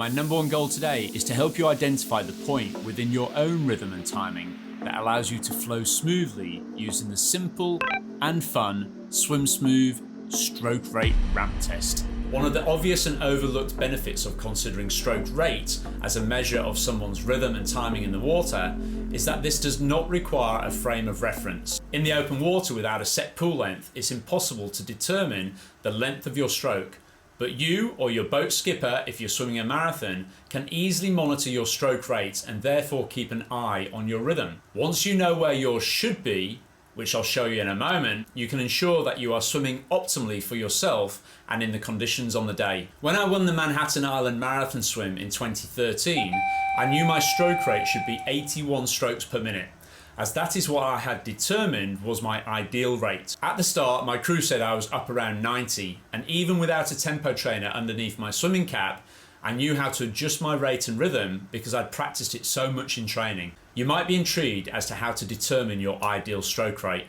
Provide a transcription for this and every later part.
My number one goal today is to help you identify the point within your own rhythm and timing that allows you to flow smoothly using the simple and fun Swim Smooth stroke rate ramp test. One of the obvious and overlooked benefits of considering stroke rate as a measure of someone's rhythm and timing in the water is that this does not require a frame of reference. In the open water without a set pool length, it's impossible to determine the length of your stroke. But you or your boat skipper, if you're swimming a marathon, can easily monitor your stroke rates and therefore keep an eye on your rhythm. Once you know where yours should be, which I'll show you in a moment, you can ensure that you are swimming optimally for yourself and in the conditions on the day. When I won the Manhattan Island Marathon Swim in 2013, I knew my stroke rate should be 81 strokes per minute, as that is what I had determined was my ideal rate. At the start, my crew said I was up around 90, and even without a tempo trainer underneath my swimming cap, I knew how to adjust my rate and rhythm because I'd practiced it so much in training. You might be intrigued as to how to determine your ideal stroke rate.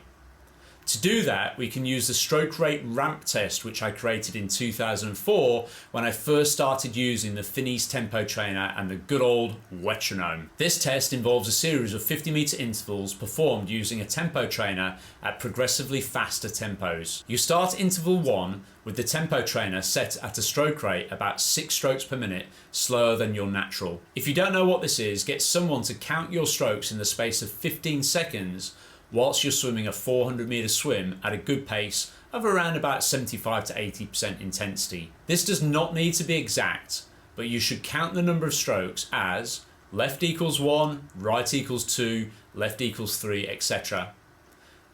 To do that, we can use the stroke rate ramp test, which I created in 2004 when I first started using the Finney's tempo trainer and the good old metronome. This test involves a series of 50-meter intervals performed using a tempo trainer at progressively faster tempos. You start interval 1 with the tempo trainer set at a stroke rate about 6 strokes per minute, slower than your natural. If you don't know what this is, get someone to count your strokes in the space of 15 seconds whilst you're swimming a 400-meter swim at a good pace of around about 75 to 80% intensity. This does not need to be exact, but you should count the number of strokes as left equals 1, right equals 2, left equals 3, etc.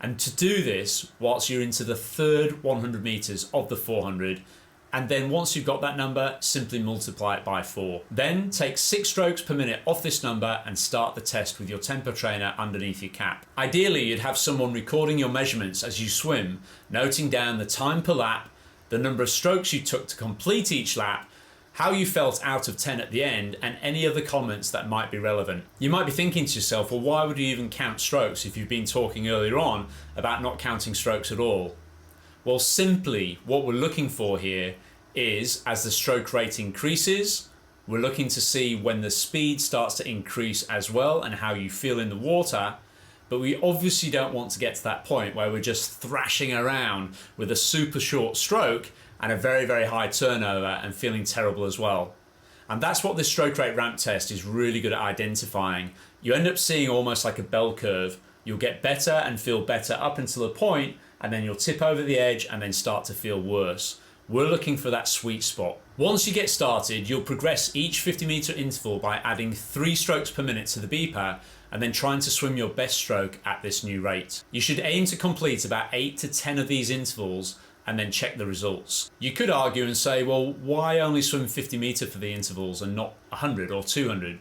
And to do this whilst you're into the third 100 meters of the 400, and then once you've got that number, simply multiply it by 4. Then take 6 strokes per minute off this number and start the test with your tempo trainer underneath your cap. Ideally, you'd have someone recording your measurements as you swim, noting down the time per lap, the number of strokes you took to complete each lap, how you felt out of 10 at the end, and any other comments that might be relevant. You might be thinking to yourself, well, why would you even count strokes if you've been talking earlier on about not counting strokes at all? Well, simply what we're looking for here is, as the stroke rate increases, we're looking to see when the speed starts to increase as well and how you feel in the water. But we obviously don't want to get to that point where we're just thrashing around with a super short stroke and a very, very high turnover and feeling terrible as well. And that's what this stroke rate ramp test is really good at identifying. You end up seeing almost like a bell curve. You'll get better and feel better up until a point, and then you'll tip over the edge and then start to feel worse. We're looking for that sweet spot. Once you get started, you'll progress each 50-meter interval by adding 3 strokes per minute to the beeper and then trying to swim your best stroke at this new rate. You should aim to complete about 8 to 10 of these intervals and then check the results. You could argue and say, well, why only swim 50 meter for the intervals and not 100 or 200?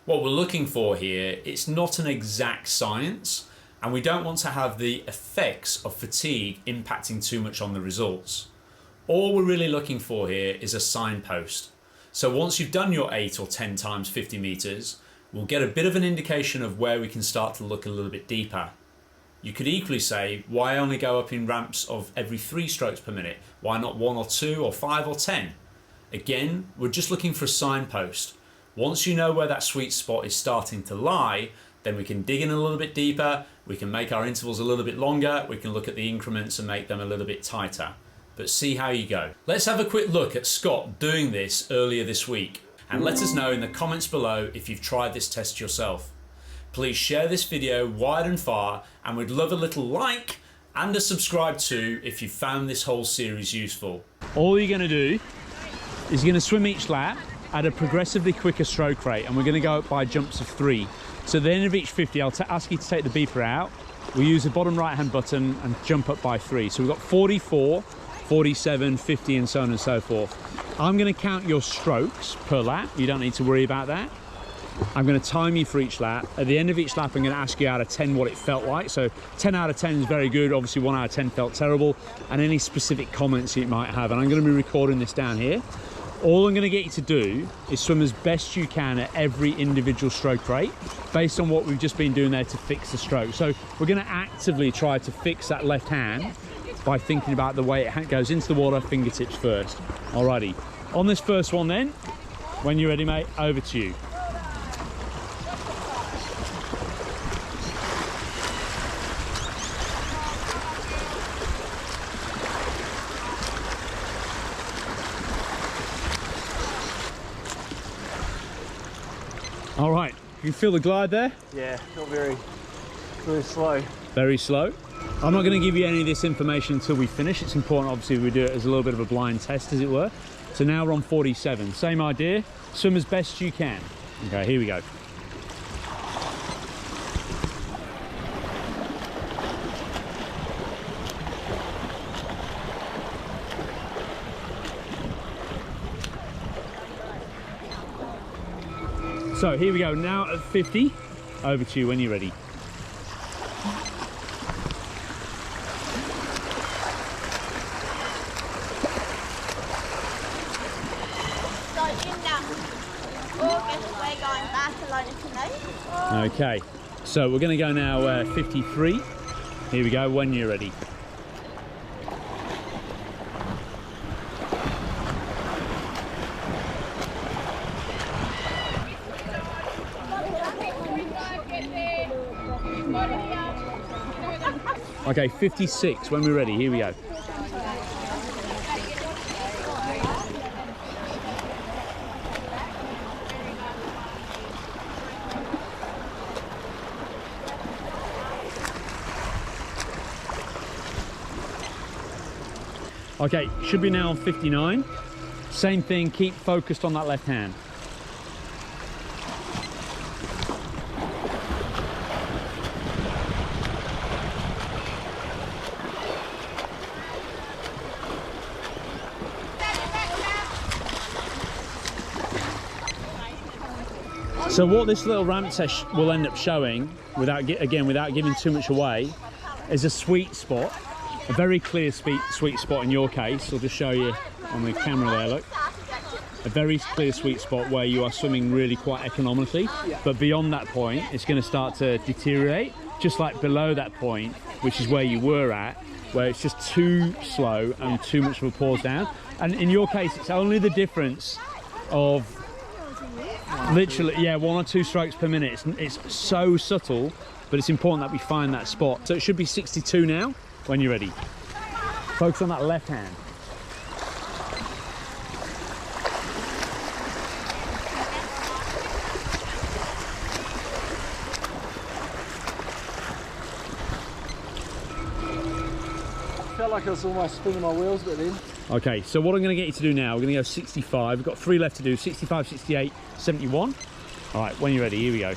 What we're looking for here, it's not an exact science, and we don't want to have the effects of fatigue impacting too much on the results. All we're really looking for here is a signpost. So once you've done your 8 or 10 times 50 meters, we'll get a bit of an indication of where we can start to look a little bit deeper. You could equally say, why only go up in ramps of every 3 strokes per minute? Why not 1 or 2 or 5 or 10? Again, we're just looking for a signpost. Once you know where that sweet spot is starting to lie, then we can dig in a little bit deeper, we can make our intervals a little bit longer, we can look at the increments and make them a little bit tighter. But see how you go. Let's have a quick look at Scott doing this earlier this week, and let us know in the comments below if you've tried this test yourself. Please share this video wide and far, and we'd love a little like and a subscribe too if you found this whole series useful. All you're going to do is you're going to swim each lap at a progressively quicker stroke rate, and we're going to go up by jumps of 3. So at the end of each 50, I'll ask you to take the beeper out. We'll use the bottom right hand button and jump up by 3. So we've got 44, 47, 50 and so on and so forth. I'm going to count your strokes per lap. You don't need to worry about that. I'm going to time you for each lap. At the end of each lap, I'm going to ask you out of 10 what it felt like. So 10 out of 10 is very good. Obviously 1 out of 10 felt terrible, and any specific comments you might have. And I'm going to be recording this down here. All I'm going to get you to do is swim as best you can at every individual stroke rate based on what we've just been doing there to fix the stroke. So we're going to actively try to fix that left hand by thinking about the way it goes into the water, fingertips first. Alrighty, on this first one then, When you're ready, mate, over to you. All right, you can feel the glide there? Yeah, feel very slow. Very slow. I'm not going to give you any of this information until we finish. It's important, obviously, we do it as a little bit of a blind test, as it were. So now we're on 47. Same idea, swim as best you can. Okay, here we go. So here we go, now at 50. Over to you when you're ready. So in August we're going Barcelona tonight. Okay, so we're going to go now 53. Here we go, when you're ready. Okay, 56, when we're ready, here we go. Okay, should be now on 59. Same thing, keep focused on that left hand. So what this little ramp test will end up showing, without giving too much away, is a sweet spot, a very clear sweet spot in your case. I'll just show you on the camera there, look. A very clear sweet spot where you are swimming really quite economically, but beyond that point, it's going to start to deteriorate, just like below that point, which is where you were at, where it's just too slow and too much of a pause down. And in your case, it's only the difference of literally, yeah, 1 or 2 strokes per minute. It's so subtle, but it's important that we find that spot. So it should be 62 now, when you're ready. Focus on that left hand. I felt like I was almost spinning my wheels, but then. Okay, so what I'm going to get you to do now, we're going to go 65. We've got 3 left to do, 65, 68, 71. All right, when you're ready, here we go.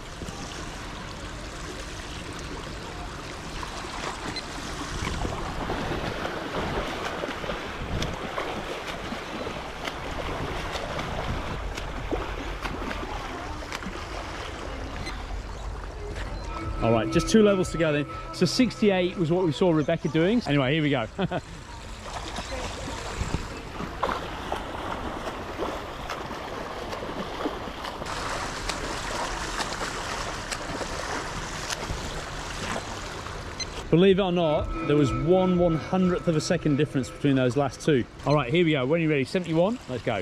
All right, just 2 levels to go then. So 68 was what we saw Rebecca doing. Anyway, here we go. Believe it or not, there was 1/100th of a second difference between those last 2. All right, here we go. When you're ready, 71, let's go.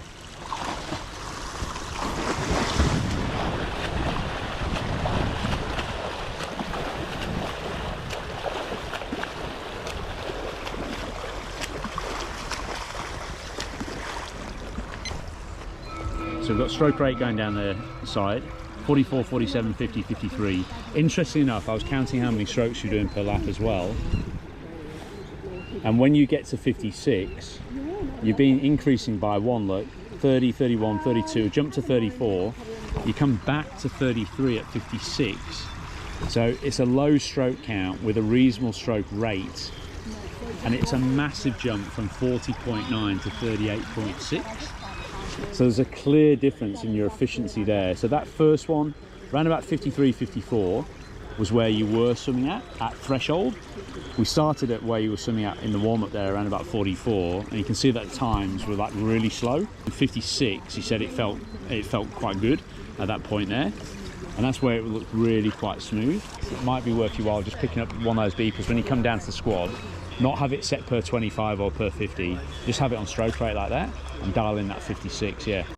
So we've got stroke rate going down the side. 44, 47, 50, 53. Interestingly enough, I was counting how many strokes you're doing per lap as well. And when you get to 56, you've been increasing by 1, look, 30, 31, 32, jump to 34. You come back to 33 at 56. So it's a low stroke count with a reasonable stroke rate. And it's a massive jump from 40.9 to 38.6. So there's a clear difference in your efficiency there. So that first one, around about 53, 54, was where you were swimming at threshold. We started at where you were swimming at in the warm-up there, around about 44, and you can see that times were like really slow. At 56, you said it felt quite good at that point there, and that's where it looked really quite smooth. So it might be worth your while just picking up one of those beepers when you come down to the squad. Not have it set per 25 or per 50, just have it on stroke rate like that and dial in that 56, yeah.